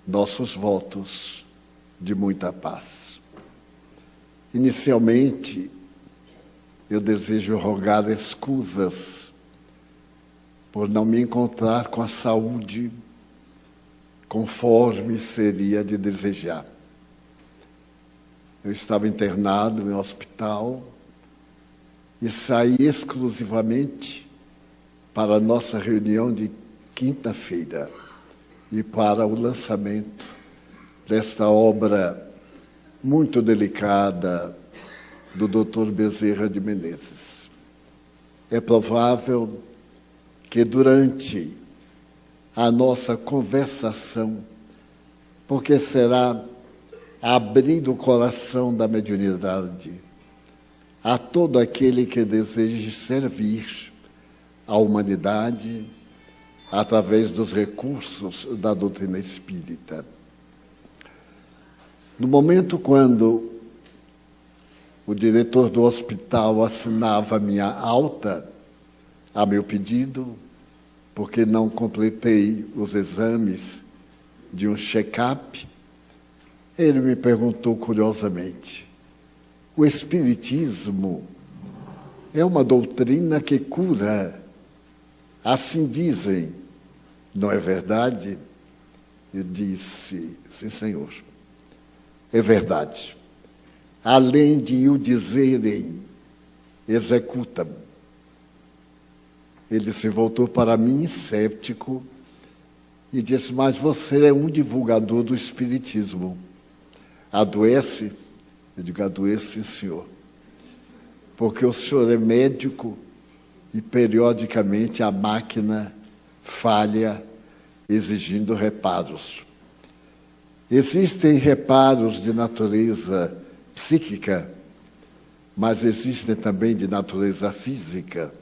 nossos votos de muita paz. Inicialmente, eu desejo rogar escusas por não me encontrar com a saúde conforme seria de desejar. Eu estava internado em um hospital e saí exclusivamente para a nossa reunião de quinta-feira e para o lançamento desta obra muito delicada do Dr. Bezerra de Menezes. É provável que durante a nossa conversação, porque será abrir o coração da mediunidade a todo aquele que deseje servir à humanidade através dos recursos da doutrina espírita. No momento quando o diretor do hospital assinava a minha alta, a meu pedido, porque não completei os exames de um check-up, ele me perguntou curiosamente: o Espiritismo é uma doutrina que cura? Assim dizem, não é verdade? Eu disse: sim, senhor, é verdade. Além de o dizerem, executam. Ele se voltou para mim, séptico, e disse: mas você é um divulgador do Espiritismo. Adoece? Eu digo: adoeço, sim, senhor. Porque o senhor é médico e, periodicamente, a máquina falha, exigindo reparos. Existem reparos de natureza psíquica, mas existem também de natureza física.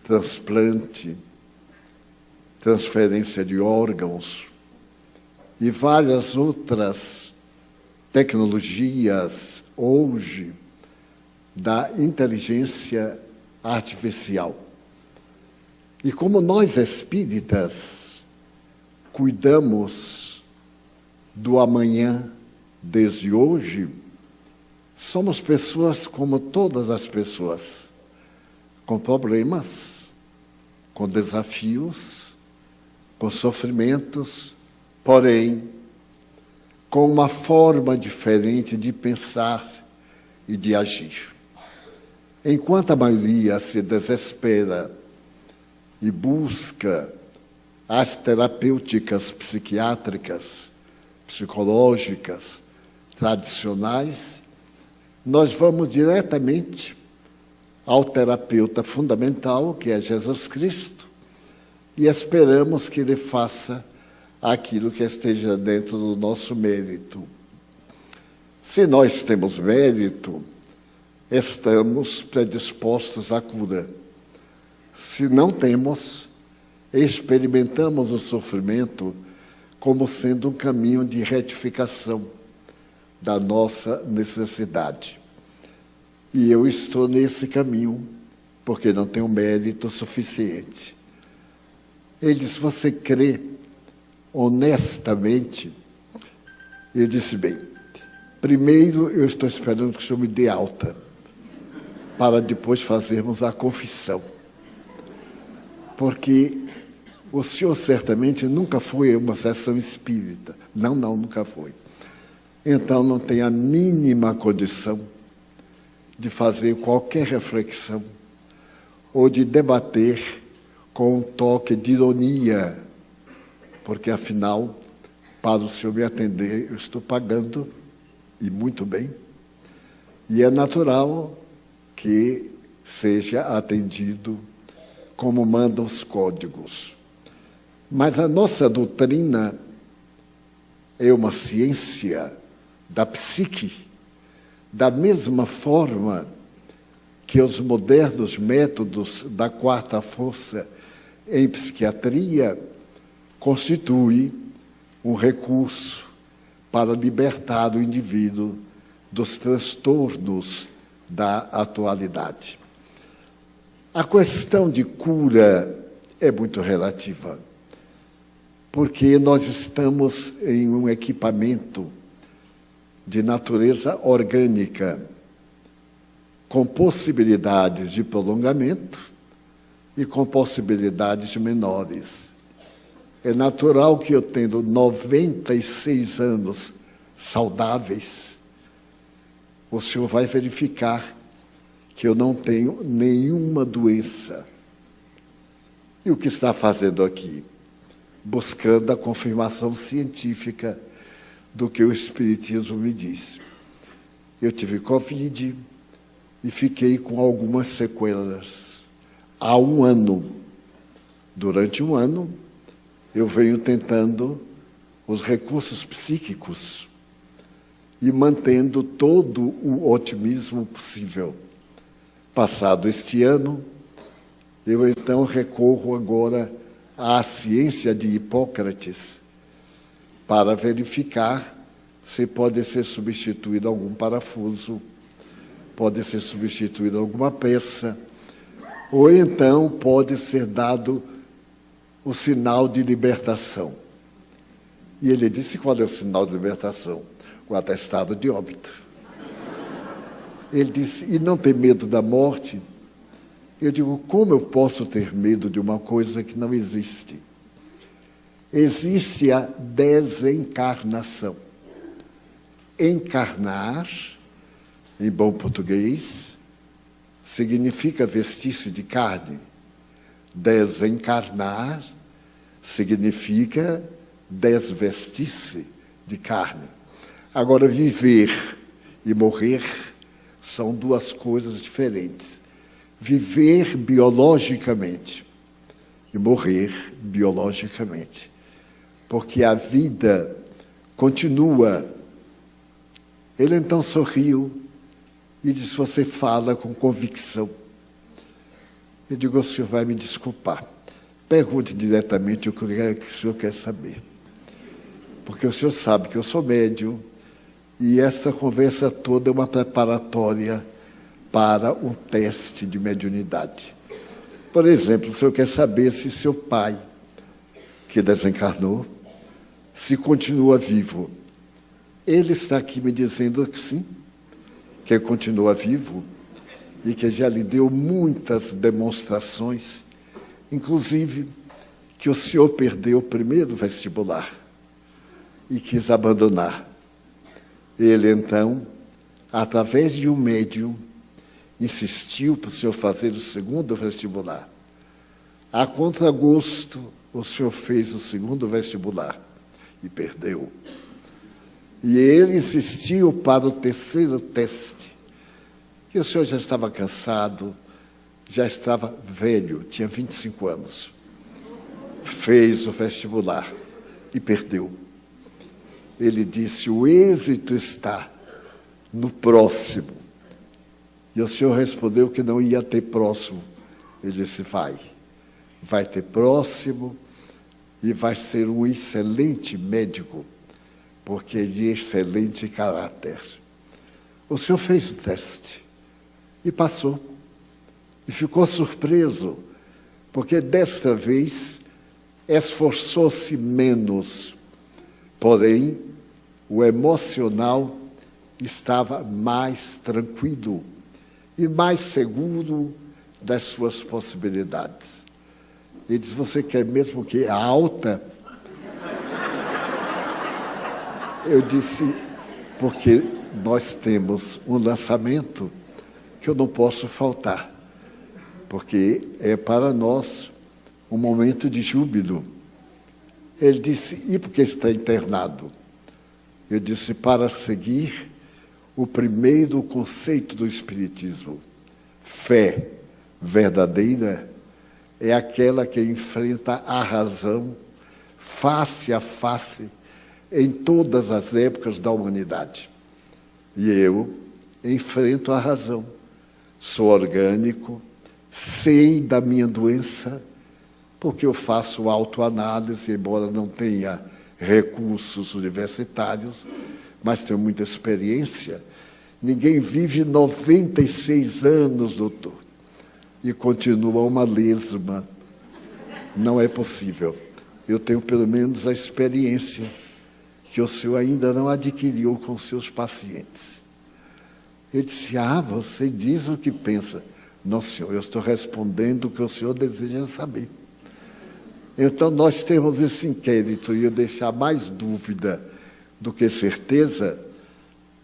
Transplante, transferência de órgãos e várias outras tecnologias hoje da inteligência artificial. E como nós espíritas cuidamos do amanhã desde hoje, somos pessoas como todas as pessoas, com problemas, com desafios, com sofrimentos, porém, com uma forma diferente de pensar e de agir. Enquanto a maioria se desespera e busca as terapêuticas psiquiátricas, psicológicas, tradicionais, nós vamos diretamente ao terapeuta fundamental, que é Jesus Cristo, e esperamos que ele faça aquilo que esteja dentro do nosso mérito. Se nós temos mérito, estamos predispostos à cura. Se não temos, experimentamos o sofrimento como sendo um caminho de retificação da nossa necessidade. E eu estou nesse caminho, porque não tenho mérito suficiente. Ele disse: você crê honestamente? Eu disse: bem, primeiro eu estou esperando que o senhor me dê alta, para depois fazermos a confissão. Porque o senhor certamente nunca foi a uma sessão espírita. Não, nunca foi. Então não tem a mínima condição de fazer qualquer reflexão ou de debater com um toque de ironia, porque, afinal, para o senhor me atender, eu estou pagando, e muito bem, e é natural que seja atendido como mandam os códigos. Mas a nossa doutrina é uma ciência da psique, da mesma forma que os modernos métodos da quarta força em psiquiatria constituem um recurso para libertar o indivíduo dos transtornos da atualidade. A questão de cura é muito relativa. porque nós estamos em um equipamento de natureza orgânica, com possibilidades de prolongamento e com possibilidades menores. É natural que eu, tendo 96 anos saudáveis, o senhor vai verificar que eu não tenho nenhuma doença. E o que está fazendo aqui? Buscando a confirmação científica do que o Espiritismo me diz. Eu tive Covid e fiquei com algumas sequelas. Há um ano, durante um ano, eu venho tentando os recursos psíquicos e mantendo todo o otimismo possível. Passado este ano, eu então recorro agora à ciência de Hipócrates para verificar se pode ser substituído algum parafuso, pode ser substituído alguma peça, ou então pode ser dado o sinal de libertação. E ele disse: qual é o sinal de libertação? O atestado de óbito. Ele disse: e não tem medo da morte? Eu digo: como eu posso ter medo de uma coisa que não existe? Existe a desencarnação. Encarnar, em bom português, significa vestir-se de carne. Desencarnar significa desvestir-se de carne. Agora, viver e morrer são duas coisas diferentes. Viver biologicamente e morrer biologicamente. Porque a vida continua. Ele então sorriu e disse: você fala com convicção. Eu digo: o senhor vai me desculpar. Pergunte diretamente o que o senhor quer saber. Porque o senhor sabe que eu sou médium e essa conversa toda é uma preparatória para um teste de mediunidade. Por exemplo, o senhor quer saber se seu pai, que desencarnou, se continua vivo. Ele está aqui me dizendo que sim, que continua vivo e que já lhe deu muitas demonstrações, inclusive que o senhor perdeu o primeiro vestibular e quis abandonar. Ele, então, através de um médium, insistiu para o senhor fazer o segundo vestibular. A contragosto, o senhor fez o segundo vestibular e perdeu. E ele insistiu para o terceiro teste. E o senhor já estava cansado, já estava velho, tinha 25 anos. Fez o vestibular e perdeu. Ele disse: o êxito está no próximo. E o senhor respondeu que não ia ter próximo. Ele disse: vai ter próximo e vai ser um excelente médico, porque é de excelente caráter. O senhor fez o teste e passou. E ficou surpreso, porque desta vez esforçou-se menos. Porém, o emocional estava mais tranquilo e mais seguro das suas possibilidades. Ele disse: você quer mesmo que a alta? Eu disse: porque nós temos um lançamento que eu não posso faltar, porque é para nós um momento de júbilo. Ele disse: e por que está internado? Eu disse: para seguir o primeiro conceito do Espiritismo. Fé verdadeira é aquela que enfrenta a razão face a face em todas as épocas da humanidade. E eu enfrento a razão. Sou orgânico, sei da minha doença, porque eu faço autoanálise, embora não tenha recursos universitários, mas tenho muita experiência. Ninguém vive 96 anos, doutor, e continua uma lesma. Não é possível. eu tenho pelo menos a experiência que o senhor ainda não adquiriu com seus pacientes. Ele disse, você diz o que pensa. Não, senhor, eu estou respondendo o que o senhor deseja saber. Então, nós temos esse inquérito, e eu deixar mais dúvida do que certeza,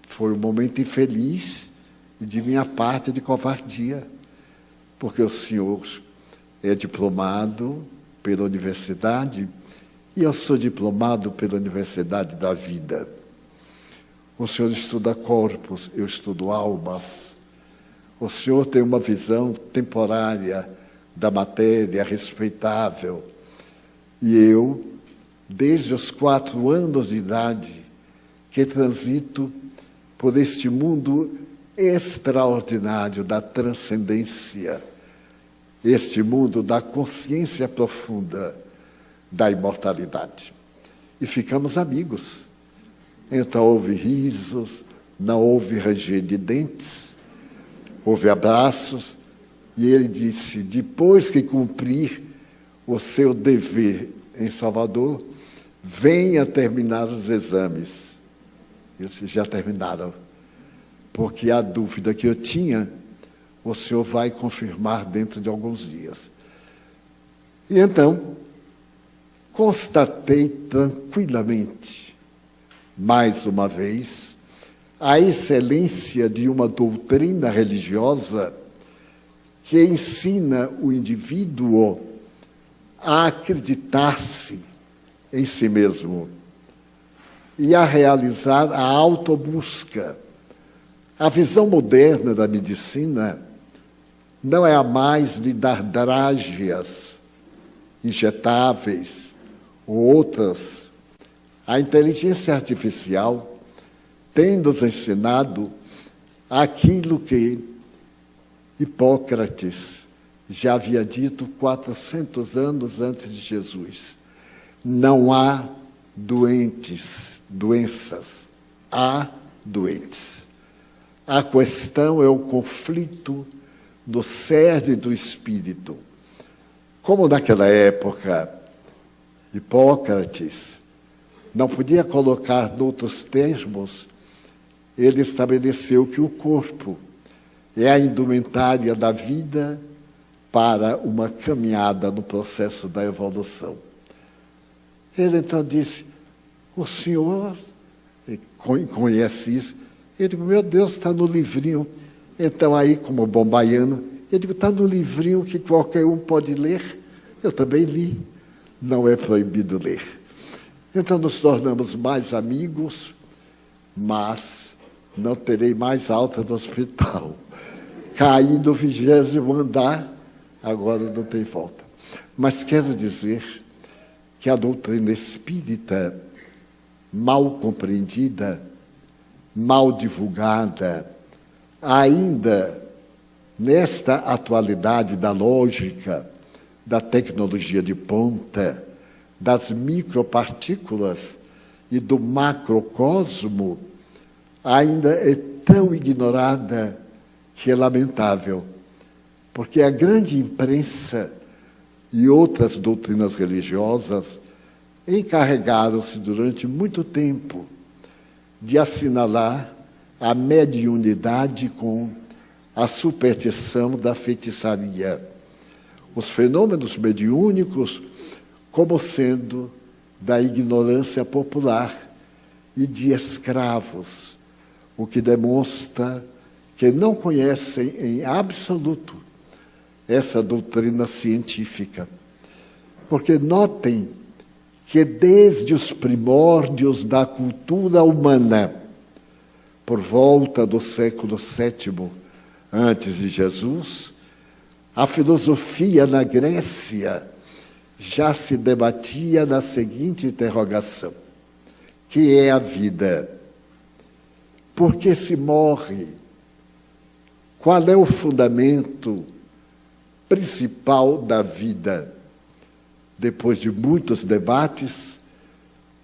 foi um momento infeliz e de minha parte de covardia, porque o senhor é diplomado pela universidade e eu sou diplomado pela Universidade da Vida. O senhor estuda corpos, eu estudo almas. O senhor tem uma visão temporária da matéria respeitável. E eu, desde os 4 anos de idade, que transito por este mundo extraordinário da transcendência, este mundo da consciência profunda da imortalidade. E ficamos amigos. Então houve risos, não houve ranger de dentes, houve abraços, e ele disse, depois que cumprir o seu dever em Salvador, venha terminar os exames. Eu disse, já terminaram, porque a dúvida que eu tinha, o senhor vai confirmar dentro de alguns dias. E então, constatei tranquilamente, mais uma vez, a excelência de uma doutrina religiosa que ensina o indivíduo a acreditar-se em si mesmo e a realizar a autobusca. A visão moderna da medicina não é a mais de dar drágeas injetáveis ou outras. A inteligência artificial tem nos ensinado aquilo que Hipócrates já havia dito 400 anos antes de Jesus. Não há doenças, há doentes. A questão é o conflito do cerne do espírito. Como naquela época, Hipócrates não podia colocar noutros termos, ele estabeleceu que o corpo é a indumentária da vida para uma caminhada no processo da evolução. Ele então disse, o senhor conhece isso? Eu digo, meu Deus, está no livrinho. Então aí, como bom baiano, eu digo, está no livrinho que qualquer um pode ler. Eu também li. Não é proibido ler. Então nos tornamos mais amigos, mas não terei mais alta no hospital. Caí do 20º andar, agora não tem volta. Mas quero dizer que a doutrina espírita, mal compreendida, mal divulgada, ainda nesta atualidade da lógica, da tecnologia de ponta, das micropartículas e do macrocosmo, ainda é tão ignorada que é lamentável, porque a grande imprensa e outras doutrinas religiosas encarregaram-se durante muito tempo de assinalar a mediunidade com a superstição da feitiçaria. Os fenômenos mediúnicos como sendo da ignorância popular e de escravos, o que demonstra que não conhecem em absoluto essa doutrina científica. Porque notem que desde os primórdios da cultura humana, por volta do século VII antes de Jesus, a filosofia na Grécia já se debatia na seguinte interrogação: que é a vida? Por que se morre? Qual é o fundamento principal da vida? Depois de muitos debates,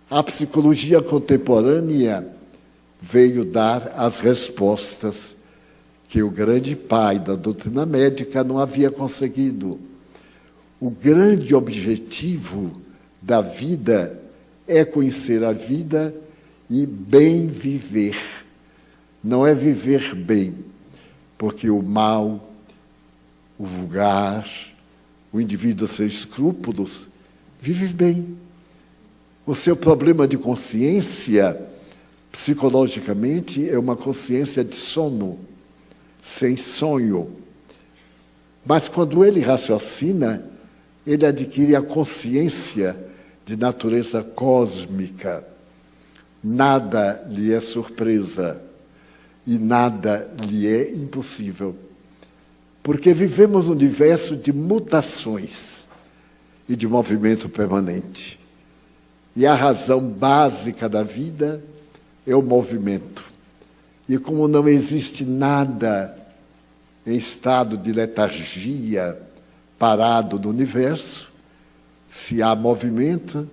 a psicologia contemporânea veio dar as respostas que o grande pai da doutrina médica não havia conseguido. O grande objetivo da vida é conhecer a vida e bem viver. Não é viver bem, porque o mal, o vulgar, o indivíduo sem escrúpulos, vive bem. O seu problema de consciência, psicologicamente, é uma consciência de sono, sem sonho. Mas quando ele raciocina, ele adquire a consciência de natureza cósmica. Nada lhe é surpresa e nada lhe é impossível. Porque vivemos um universo de mutações e de movimento permanente. E a razão básica da vida é o movimento. E como não existe nada em estado de letargia, parado no universo, se há movimento,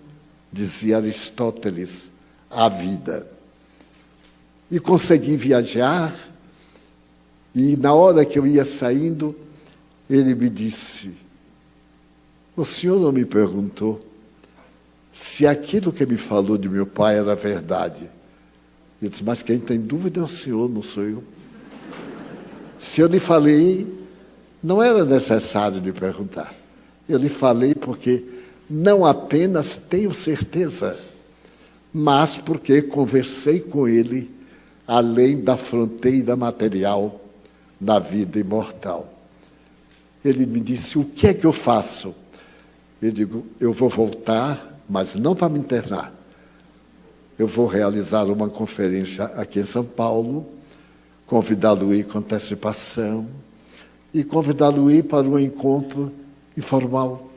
dizia Aristóteles, há vida. E consegui viajar, e na hora que eu ia saindo, ele me disse, o senhor não me perguntou se aquilo que me falou de meu pai era verdade. Eu disse, mas quem tem dúvida é o senhor, não sou eu. Se eu lhe falei, não era necessário lhe perguntar. Eu lhe falei porque não apenas tenho certeza, mas porque conversei com ele além da fronteira material da vida imortal. Ele me disse, o que é que eu faço? Eu digo, eu vou voltar, mas não para me internar. Eu vou realizar uma conferência aqui em São Paulo, convidá-lo com antecipação e convidá-lo para um encontro informal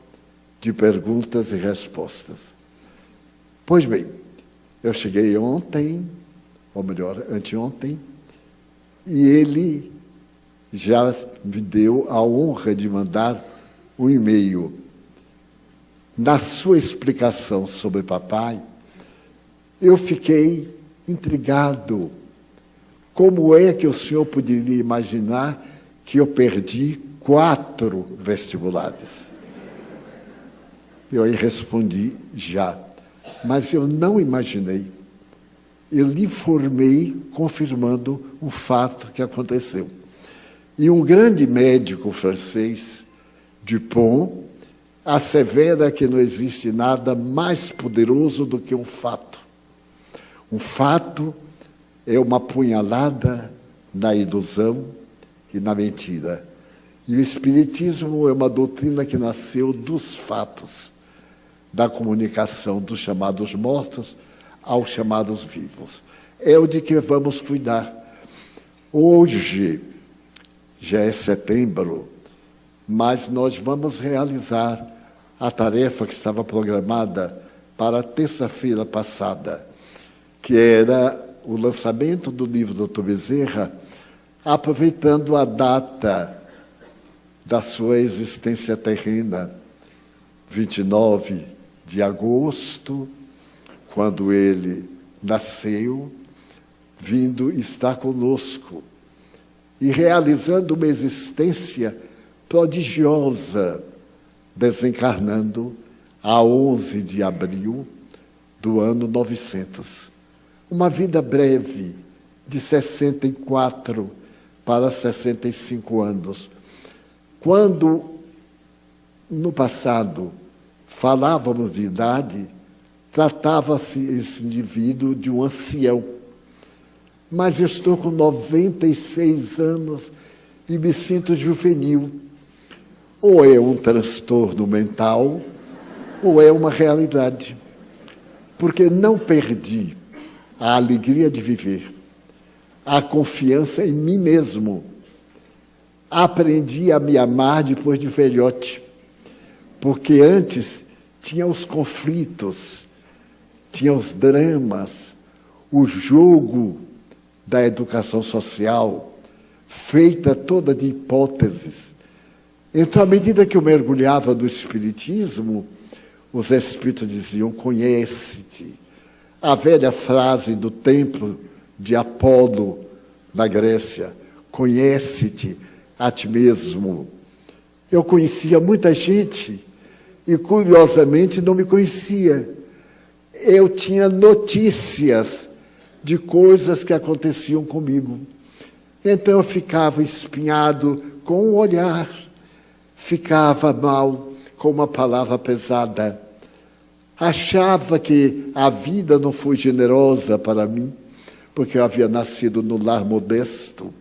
de perguntas e respostas. Pois bem, eu cheguei ontem, ou melhor, anteontem, e ele já me deu a honra de mandar um e-mail. Na sua explicação sobre papai, eu fiquei intrigado. Como é que o senhor poderia imaginar que eu perdi 4 vestibulares? Eu aí respondi já, mas eu não imaginei. Eu lhe informei confirmando o fato que aconteceu. E um grande médico francês, Dupont, assevera que não existe nada mais poderoso do que um fato. Um fato é uma punhalada na ilusão e na mentira. E o Espiritismo é uma doutrina que nasceu dos fatos, da comunicação dos chamados mortos aos chamados vivos. É o de que vamos cuidar. Hoje, já é setembro, mas nós vamos realizar a tarefa que estava programada para a terça-feira passada, que era o lançamento do livro do Dr. Bezerra, aproveitando a data da sua existência terrena, 29 de agosto, quando ele nasceu, vindo estar conosco e realizando uma existência prodigiosa, desencarnando a 11 de abril do ano 900. Uma vida breve, de 64 para 65 anos. Quando, no passado, falávamos de idade, tratava-se esse indivíduo de um ancião. Mas eu estou com 96 anos e me sinto juvenil. Ou é um transtorno mental, ou é uma realidade. Porque não perdi a alegria de viver, a confiança em mim mesmo. Aprendi a me amar depois de velhote, porque antes tinha os conflitos, tinha os dramas, o jogo da educação social, feita toda de hipóteses. Então, à medida que eu mergulhava no Espiritismo, os Espíritos diziam, conhece-te. A velha frase do templo de Apolo, na Grécia, conhece-te a ti mesmo. Eu conhecia muita gente e, curiosamente, não me conhecia. Eu tinha notícias de coisas que aconteciam comigo. Então eu ficava espinhado com um olhar, ficava mal com uma palavra pesada. Achava que a vida não foi generosa para mim, porque eu havia nascido no lar modesto.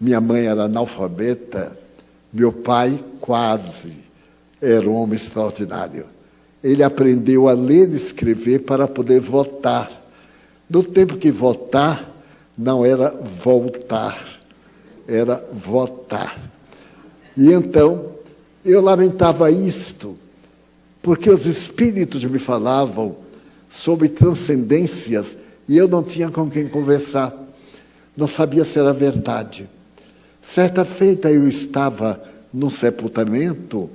Minha mãe era analfabeta, meu pai quase era um homem extraordinário. Ele aprendeu a ler e escrever para poder votar. No tempo que votar não era voltar, era votar. E então eu lamentava isto, porque os espíritos me falavam sobre transcendências e eu não tinha com quem conversar. Não sabia se era verdade. Certa feita eu estava num sepultamento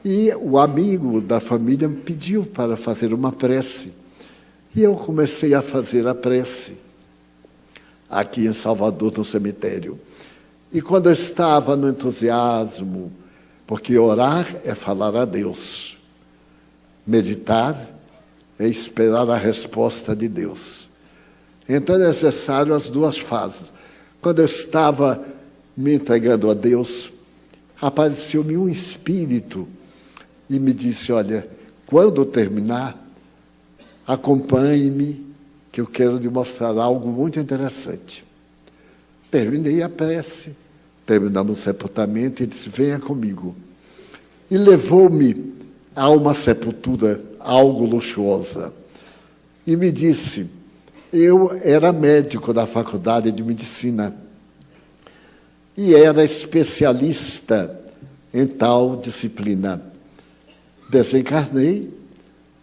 e o amigo da família me pediu para fazer uma prece. E eu comecei a fazer a prece aqui em Salvador, no cemitério. E quando eu estava no entusiasmo, porque orar é falar a Deus, meditar é esperar a resposta de Deus. Então é necessário as duas fases. Quando eu estava me entregando a Deus, apareceu-me um espírito e me disse: olha, quando eu terminar, acompanhe-me, que eu quero lhe mostrar algo muito interessante. Terminei a prece, terminamos o sepultamento e disse: venha comigo. E levou-me a uma sepultura algo luxuosa. E me disse, eu era médico da faculdade de medicina e era especialista em tal disciplina. Desencarnei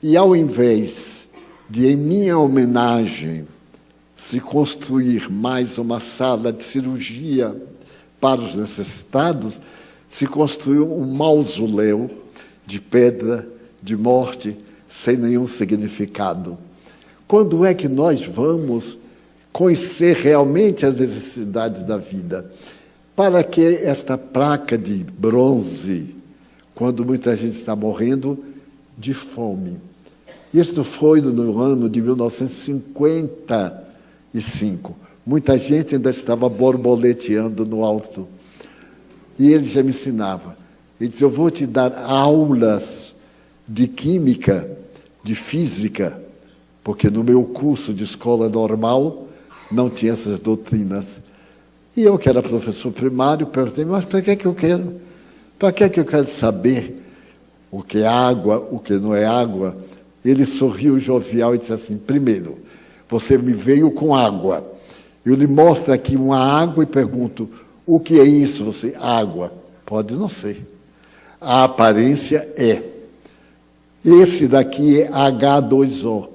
e, ao invés de, em minha homenagem, se construir mais uma sala de cirurgia para os necessitados, se construiu um mausoléu de pedra, de morte, sem nenhum significado. Quando é que nós vamos conhecer realmente as necessidades da vida? Para que esta placa de bronze, quando muita gente está morrendo de fome? Isto foi no ano de 1955. Muita gente ainda estava borboleteando no alto. E ele já me ensinava. Ele disse: eu vou te dar aulas de química, de física, porque no meu curso de escola normal não tinha essas doutrinas. E eu, que era professor primário, perguntei: mas para que eu quero? Para que eu quero saber o que é água, o que não é água? Ele sorriu jovial e disse assim: primeiro, você me veio com água. Eu lhe mostro aqui uma água e pergunto: o que é isso? Você: água. Pode não ser. A aparência é. Esse daqui é H2O.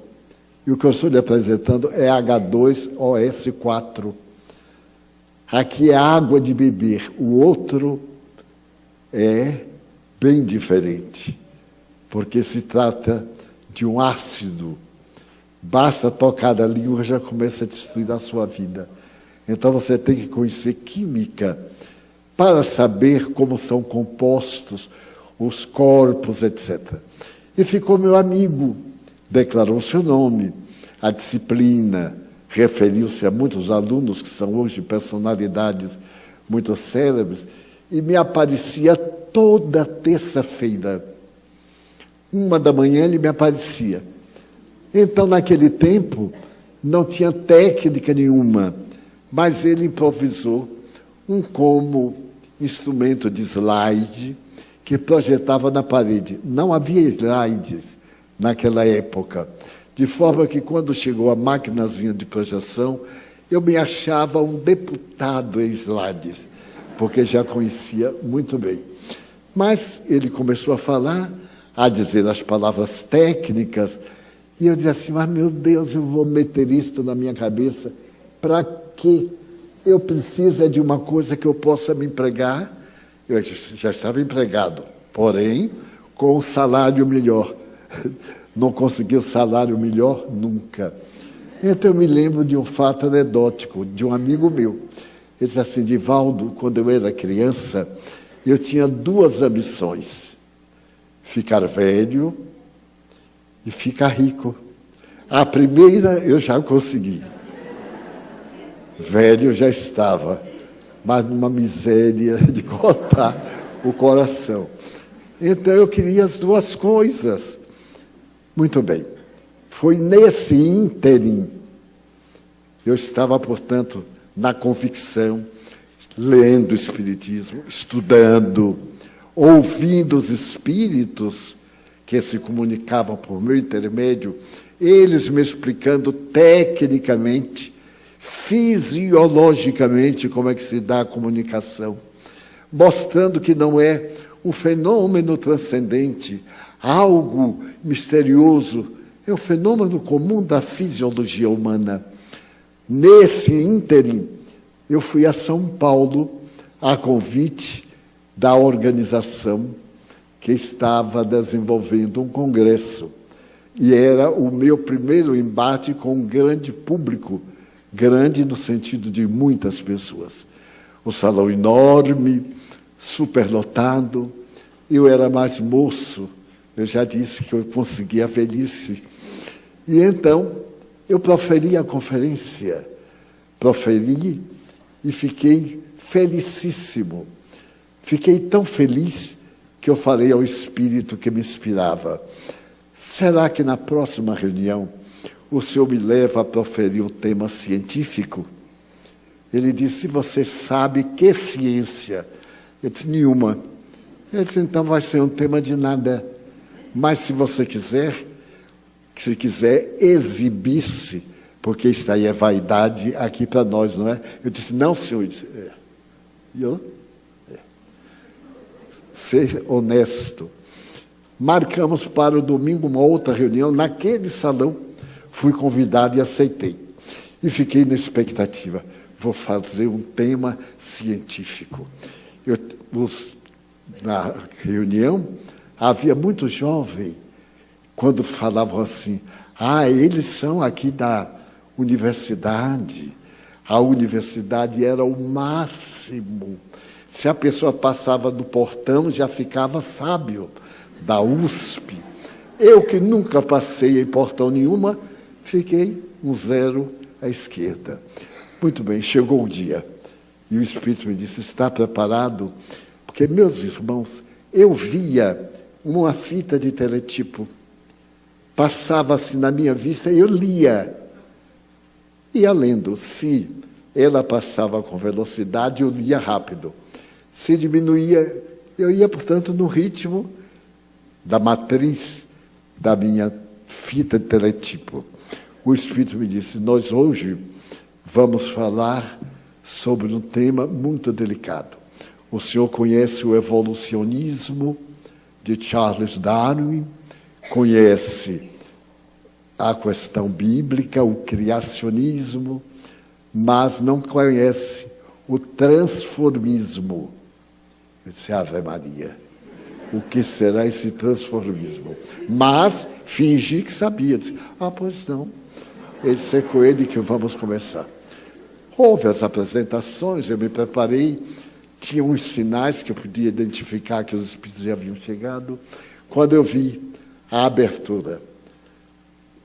E o que eu estou lhe apresentando é H2OS4. Aqui é água de beber. O outro é bem diferente, porque se trata de um ácido. Basta tocar a língua, já começa a destruir a sua vida. Então você tem que conhecer química para saber como são compostos os corpos, etc. E ficou meu amigo, declarou seu nome, a disciplina, referiu-se a muitos alunos que são hoje personalidades muito célebres, e me aparecia toda terça-feira. 1h ele me aparecia. Então, naquele tempo, não tinha técnica nenhuma, mas ele improvisou um como instrumento de slide que projetava na parede. Não havia slides naquela época, de forma que, quando chegou a maquinazinha de projeção, eu me achava um deputado em slides, porque já conhecia muito bem. Mas ele começou a falar, a dizer as palavras técnicas, e eu dizia assim: mas meu Deus, eu vou meter isto na minha cabeça, para quê? Eu preciso de uma coisa que eu possa me empregar. Eu já estava empregado, porém, com um salário melhor. Não consegui o salário melhor nunca. Então eu me lembro de um fato anedótico, de um amigo meu. Ele disse assim: Divaldo, quando eu era criança, eu tinha 2 ambições: ficar velho e ficar rico. A primeira eu já consegui. Velho eu já estava, mas numa miséria de cortar o coração. Então eu queria as duas coisas. Muito bem. Foi nesse ínterim. Eu estava, portanto, na convicção, lendo o Espiritismo, estudando, ouvindo os espíritos que se comunicavam por meu intermédio, eles me explicando tecnicamente, fisiologicamente, como é que se dá a comunicação, mostrando que não é um fenômeno transcendente, algo misterioso, é um fenômeno comum da fisiologia humana. Nesse ínterim, eu fui a São Paulo a convite da organização que estava desenvolvendo um congresso. E era o meu primeiro embate com um grande público, grande no sentido de muitas pessoas. O salão enorme, superlotado. Eu era mais moço, eu já disse que eu conseguia a velhice. E então, eu proferi a conferência, proferi e fiquei felicíssimo. Fiquei tão feliz que eu falei ao espírito que me inspirava: será que na próxima reunião o senhor me leva a proferir o tema científico? Ele disse: você sabe que ciência? Eu disse: nenhuma. Ele disse: então vai ser um tema de nada. Mas se você quiser, se quiser exibir-se, porque isso aí é vaidade aqui para nós, não é? Eu disse: não, senhor. Ele disse: é. E eu? É. Ser honesto. Marcamos para o domingo uma outra reunião, naquele salão, fui convidado e aceitei. E fiquei na expectativa, vou fazer um tema científico. Na reunião, havia muito jovem, quando falavam assim: eles são aqui da universidade. A universidade era o máximo. Se a pessoa passava do portão, já ficava sábio. Da USP. Eu, que nunca passei em portão nenhuma, fiquei um zero à esquerda. Muito bem, chegou o dia. E o Espírito me disse: está preparado? Porque, meus irmãos, eu via uma fita de teletipo. Passava-se na minha vista e eu lia. Ia lendo. Se ela passava com velocidade, eu lia rápido. Se diminuía, eu ia, portanto, no ritmo da matriz da minha fita de teletipo. O Espírito me disse: nós hoje vamos falar sobre um tema muito delicado. O senhor conhece o evolucionismo de Charles Darwin, conhece a questão bíblica, o criacionismo, mas não conhece o transformismo. Eu disse: Ave Maria. O que será esse transformismo? Mas fingi que sabia. Disse: pois não. Ele disse: é com ele que vamos começar. Houve as apresentações, eu me preparei, tinha uns sinais que eu podia identificar que os espíritos já haviam chegado. Quando eu vi a abertura,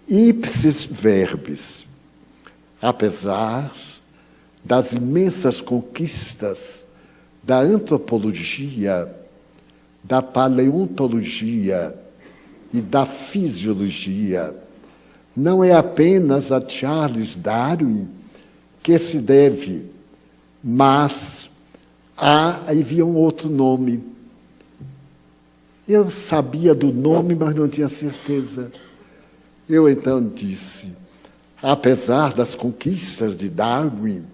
ipsis verbis, apesar das imensas conquistas da antropologia, da paleontologia e da fisiologia, não é apenas a Charles Darwin que se deve, mas havia um outro nome. Eu sabia do nome, mas não tinha certeza. Eu então disse: apesar das conquistas de Darwin,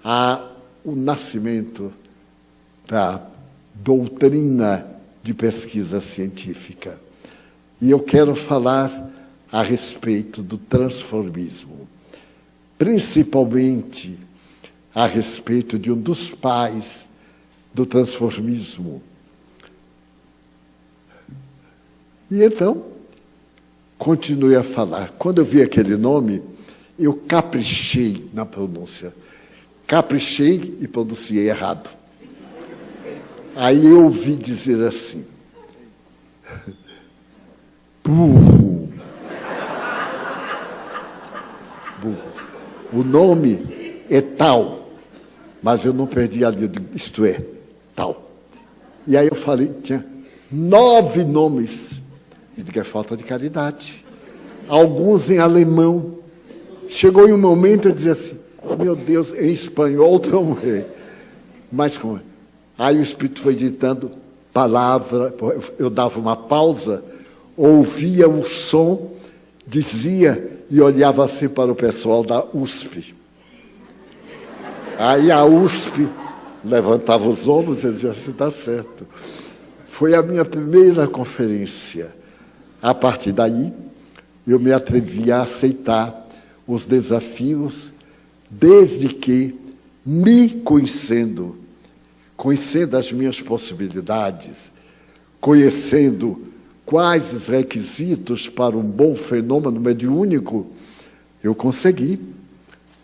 há o nascimento da doutrina de pesquisa científica. E eu quero falar a respeito do transformismo, principalmente a respeito de um dos pais do transformismo. E então, continuei a falar. Quando eu vi aquele nome, eu caprichei na pronúncia. Caprichei e pronunciei errado. Aí eu ouvi dizer assim: burro. Burro. O nome é tal, mas eu não perdi a linha, isto é, tal. E aí eu falei, tinha 9 nomes. Eu digo, é falta de caridade. Alguns em alemão. Chegou em um momento eu dizia assim, meu Deus, em espanhol também. Mas como? Aí o Espírito foi ditando palavra, eu dava uma pausa, ouvia o som, dizia e olhava assim para o pessoal da USP. Aí a USP levantava os ombros e dizia, assim, está certo. Foi a minha primeira conferência. A partir daí, eu me atrevi a aceitar os desafios, desde que, me conhecendo as minhas possibilidades, conhecendo quais os requisitos para um bom fenômeno mediúnico, eu consegui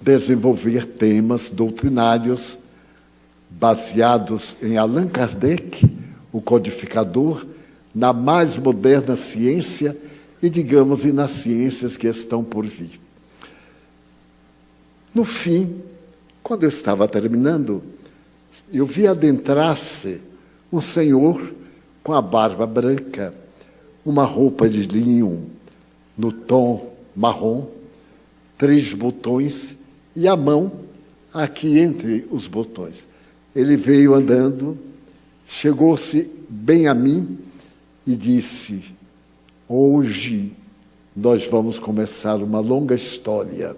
desenvolver temas doutrinários baseados em Allan Kardec, o codificador, na mais moderna ciência e, digamos, e nas ciências que estão por vir. No fim, quando eu estava terminando, eu vi adentrar-se um senhor com a barba branca, uma roupa de linho no tom marrom, 3 botões e a mão aqui entre os botões. Ele veio andando, chegou-se bem a mim e disse, hoje nós vamos começar uma longa história.